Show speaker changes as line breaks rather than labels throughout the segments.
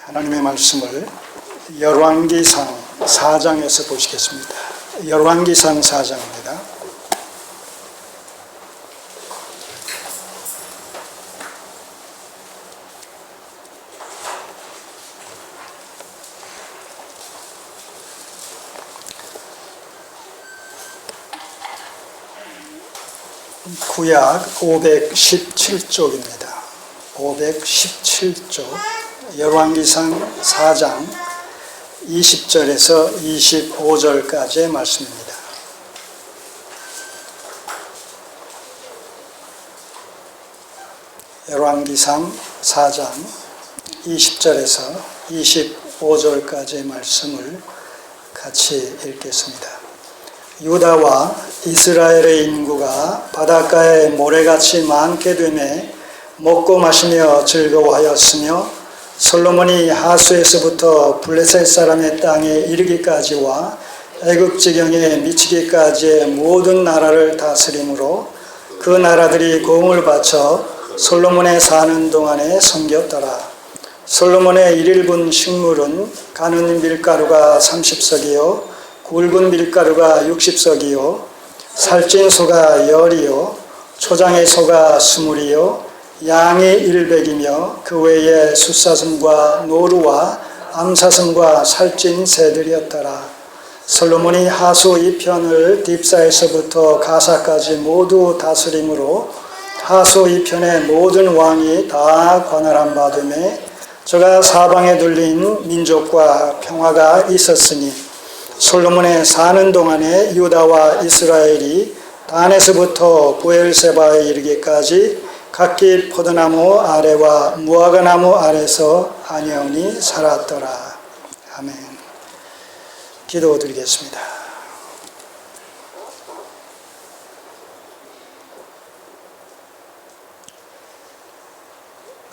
하나님의 말씀을 열왕기상 4장에서 보시겠습니다. 열왕기상 4장입니다. 구약 517쪽입니다. 517쪽 열왕기상 4장 20절에서 25절까지의 말씀입니다. 열왕기상 4장 20절에서 25절까지의 말씀을 같이 읽겠습니다. 유다와 이스라엘의 인구가 바닷가에 모래같이 많게 되매 먹고 마시며 즐거워하였으며 솔로몬이 하수에서부터 블레셋 사람의 땅에 이르기까지와 애굽 지경에 미치기까지의 모든 나라를 다스림으로 그 나라들이 공을 바쳐 솔로몬의 사는 동안에 섬겼더라. 솔로몬의 일일분 식물은 가는 밀가루가 30석이요 굵은 밀가루가 60석이요 살찐 소가 10이요 초장의 소가 20이요 양이 100이며 그 외에 숫사슴과 노루와 암사슴과 살찐 새들이었더라. 솔로몬이 하수 2편을 딥사에서부터 가사까지 모두 다스림으로 하수 2편의 모든 왕이 다 관할한 바 되매 저가 사방에 둘린 민족과 평화가 있었으니 솔로몬의 사는 동안에 유다와 이스라엘이 단에서부터 부엘세바에 이르기까지 각기 포도나무 아래와 무화과나무 아래서 안녕히 살았더라. 아멘. 기도드리겠습니다.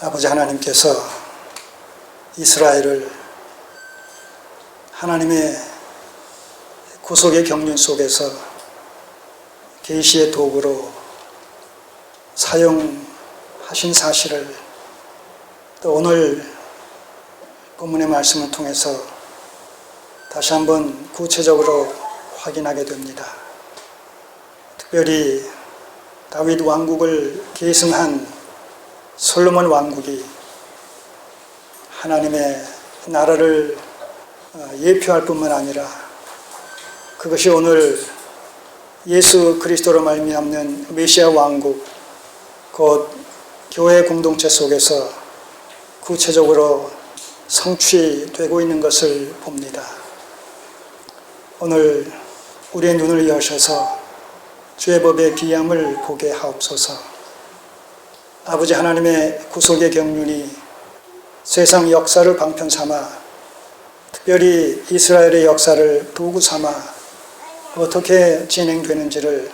아버지 하나님께서 이스라엘을 하나님의 구속의 경륜 속에서 계시의 도구로 사용하신 사실을 또 오늘 본문의 말씀을 통해서 다시 한번 구체적으로 확인하게 됩니다. 특별히 다윗 왕국을 계승한 솔로몬 왕국이 하나님의 나라를 예표할 뿐만 아니라 그것이 오늘 예수 그리스도로 말미암는 메시아 왕국 곧 교회 공동체 속에서 구체적으로 성취되고 있는 것을 봅니다. 오늘 우리의 눈을 여셔서 주의 법의 귀함을 보게 하옵소서. 아버지 하나님의 구속의 경륜이 세상 역사를 방편 삼아 특별히 이스라엘의 역사를 도구 삼아 어떻게 진행되는지를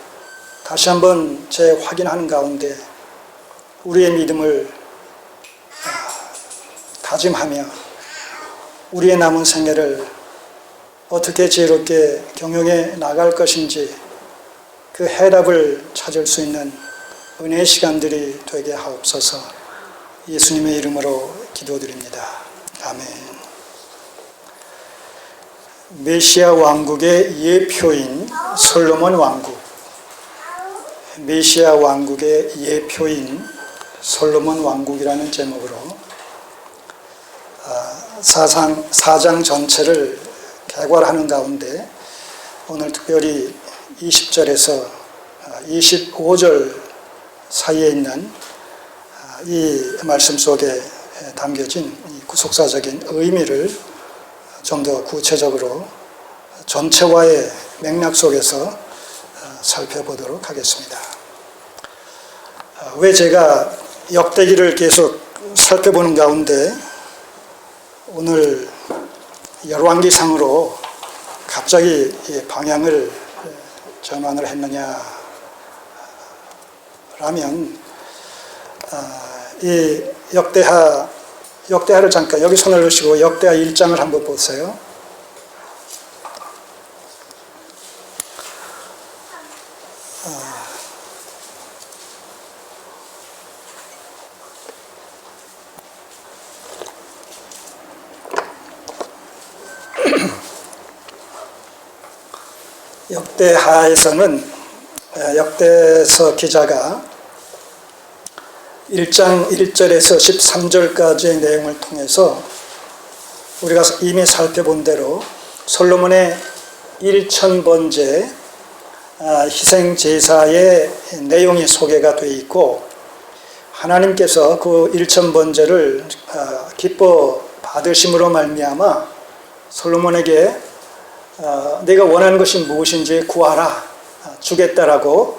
다시 한번 재확인하는 가운데 우리의 믿음을 다짐하며 우리의 남은 생애를 어떻게 지혜롭게 경영해 나갈 것인지 그 해답을 찾을 수 있는 은혜의 시간들이 되게 하옵소서. 예수님의 이름으로 기도드립니다. 아멘. 메시아 왕국의 예표인 솔로몬 왕국, 메시아 왕국의 예표인 솔로몬 왕국이라는 제목으로 4장 전체를 개괄하는 가운데 오늘 특별히 20절에서 25절 사이에 있는 이 말씀 속에 담겨진 이 구속사적인 의미를 좀 더 구체적으로 전체화의 맥락 속에서 살펴보도록 하겠습니다. 왜 제가 역대기를 계속 살펴보는 가운데 오늘 열왕기상으로 갑자기 방향을 전환을 했느냐 라면 이 역대하를 잠깐 여기 손을 넣으시고 역대하 1장을 한번 보세요. 역대하에서는 역대서 기자가 1장 1절에서 13절까지의 내용을 통해서 우리가 이미 살펴본 대로 솔로몬의 1000번째 희생제사의 내용이 소개가 되어 있고, 하나님께서 그 1000번째를 기뻐 받으심으로 말미암아 솔로몬에게 네가 원하는 것이 무엇인지 구하라, 주겠다라고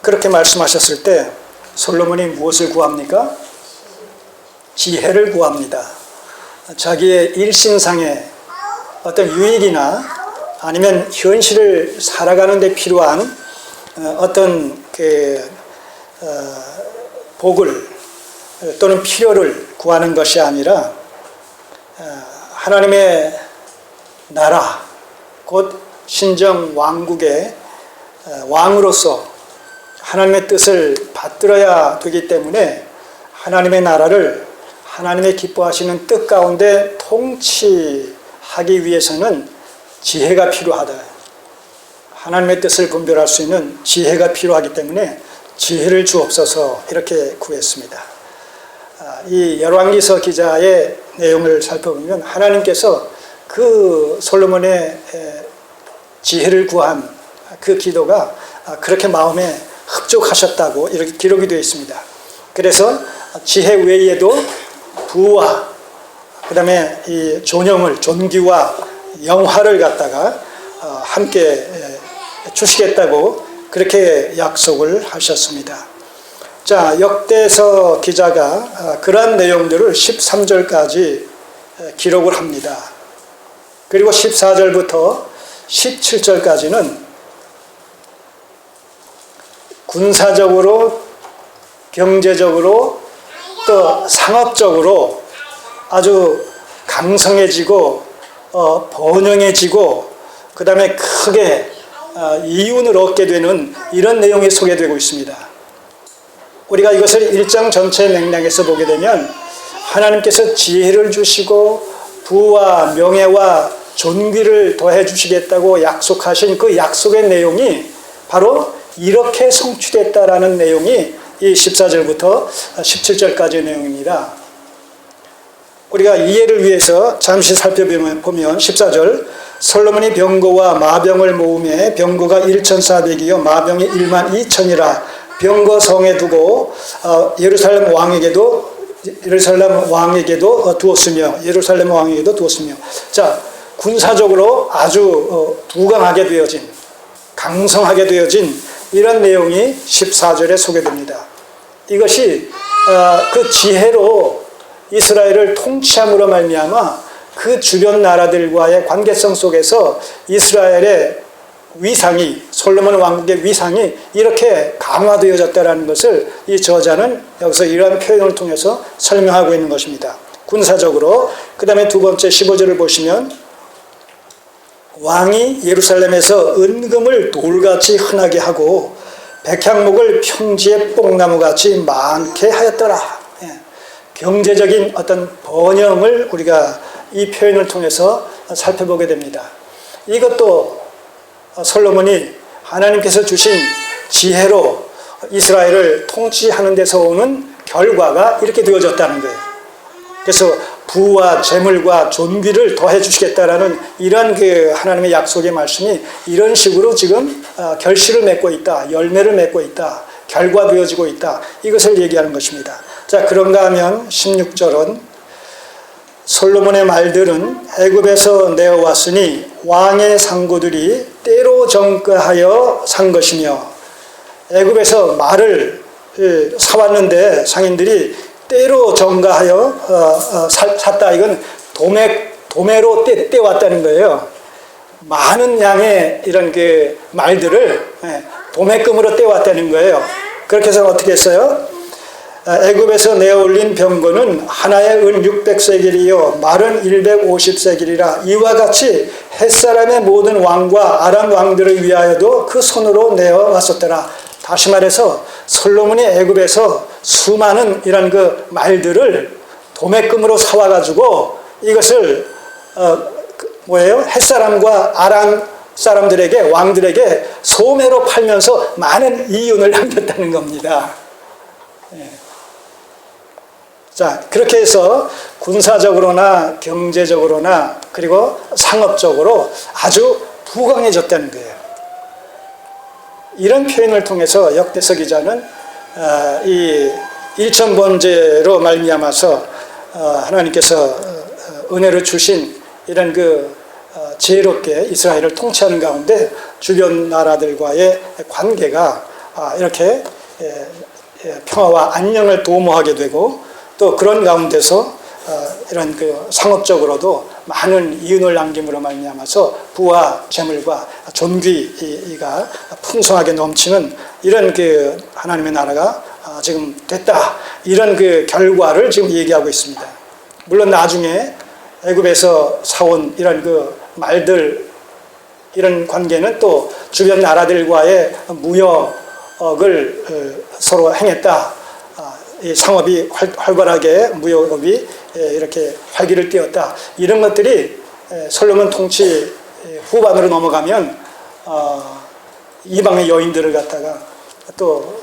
그렇게 말씀하셨을 때 솔로몬이 무엇을 구합니까? 지혜를 구합니다. 자기의 일신상의 어떤 유익이나 아니면 현실을 살아가는 데 필요한 어떤 복을 또는 필요를 구하는 것이 아니라 하나님의 나라, 곧 신정 왕국의 왕으로서 하나님의 뜻을 받들어야 되기 때문에 하나님의 나라를 하나님의 기뻐하시는 뜻 가운데 통치하기 위해서는 지혜가 필요하다. 하나님의 뜻을 분별할 수 있는 지혜가 필요하기 때문에 지혜를 주옵소서 이렇게 구했습니다. 이 열왕기서 기자의 내용을 살펴보면 하나님께서 그 솔로몬의 지혜를 구한 그 기도가 그렇게 마음에 흡족하셨다고 이렇게 기록이 되어 있습니다. 그래서 지혜 외에도 부와 그 다음에 이 존영을, 존귀와 영화를 갖다가 함께 주시겠다고 그렇게 약속을 하셨습니다. 자, 역대서 기자가 그러한 내용들을 13절까지 기록을 합니다. 그리고 14절부터 17절까지는 군사적으로, 경제적으로, 또 상업적으로 아주 강성해지고 번영해지고 그 다음에 크게 이윤을 얻게 되는 이런 내용이 소개되고 있습니다. 우리가 이것을 1장 전체 맥락에서 보게 되면 하나님께서 지혜를 주시고 부와 명예와 존귀를 더해 주시겠다고 약속하신 그 약속의 내용이 바로 이렇게 성취됐다라는 내용이 이 14절부터 17절까지의 내용입니다. 우리가 이해를 위해서 잠시 살펴보면 14절, 솔로몬이 병거와 마병을 모으매 병거가 1,400이요 마병이 12,000이라 병거 성에 두고 예루살렘 왕에게도 두었으며. 자, 군사적으로 아주 부강하게 되어진, 강성하게 되어진 이런 내용이 14절에 소개됩니다. 이것이 그 지혜로 이스라엘을 통치함으로 말미암아 그 주변 나라들과의 관계성 속에서 이스라엘의 위상이, 솔로몬 왕국의 위상이 이렇게 강화되어졌다는 것을 이 저자는 여기서 이러한 표현을 통해서 설명하고 있는 것입니다. 군사적으로. 그 다음에 두 번째 15절을 보시면 왕이 예루살렘에서 은금을 돌같이 흔하게 하고 백향목을 평지의 뽕나무같이 많게 하였더라. 경제적인 어떤 번영을 우리가 이 표현을 통해서 살펴보게 됩니다. 이것도 솔로몬이 하나님께서 주신 지혜로 이스라엘을 통치하는 데서 오는 결과가 이렇게 되어졌다는 거예요. 그래서 부와 재물과 존귀를 더해 주시겠다라는 이런 그 하나님의 약속의 말씀이 이런 식으로 지금 결실을 맺고 있다, 열매를 맺고 있다, 결과되어지고 있다, 이것을 얘기하는 것입니다. 자, 그런가 하면 16절은 솔로몬의 말들은 애굽에서 내어왔으니 왕의 상구들이 때로 정가하여 산 것이며, 애굽에서 말을 사왔는데 상인들이 때로 정가하여 샀다. 이건 도매로 떼왔다는 거예요. 많은 양의 이런 그 말들을 도매금으로 떼왔다는 거예요. 그렇게 해서 어떻게 했어요? 애굽에서 내어올린 병거는 하나에 은 600세겔이요 말은 150세겔이라 이와 같이 햇사람의 모든 왕과 아람 왕들을 위하여도 그 손으로 내어왔었더라. 다시 말해서 솔로몬이 애굽에서 수많은 이런 그 말들을 도매금으로 사와가지고 이것을 햇사람과 아람 사람들에게, 왕들에게 소매로 팔면서 많은 이윤을 남겼다는 겁니다. 예. 자, 그렇게 해서 군사적으로나 경제적으로나 그리고 상업적으로 아주 부강해졌다는 거예요. 이런 표현을 통해서 역대서 기자는 이 일천번제로 말미암아서 하나님께서 은혜를 주신 이런 지혜롭게 이스라엘을 통치하는 가운데 주변 나라들과의 관계가 이렇게 평화와 안녕을 도모하게 되고, 또 그런 가운데서 이런 상업적으로도 많은 이윤을 남김으로 말미암아서 부와 재물과 존귀가 풍성하게 넘치는 이런 하나님의 나라가 지금 됐다, 이런 결과를 지금 얘기하고 있습니다. 물론 나중에 애굽에서 사온 이런 말들, 이런 관계는 또 주변 나라들과의 무역을 서로 행했다, 이 상업이 활발하게 무역업이 이렇게 활기를 띠었다, 이런 것들이 솔로몬 통치 후반으로 넘어가면 이방의 여인들을 갖다가 또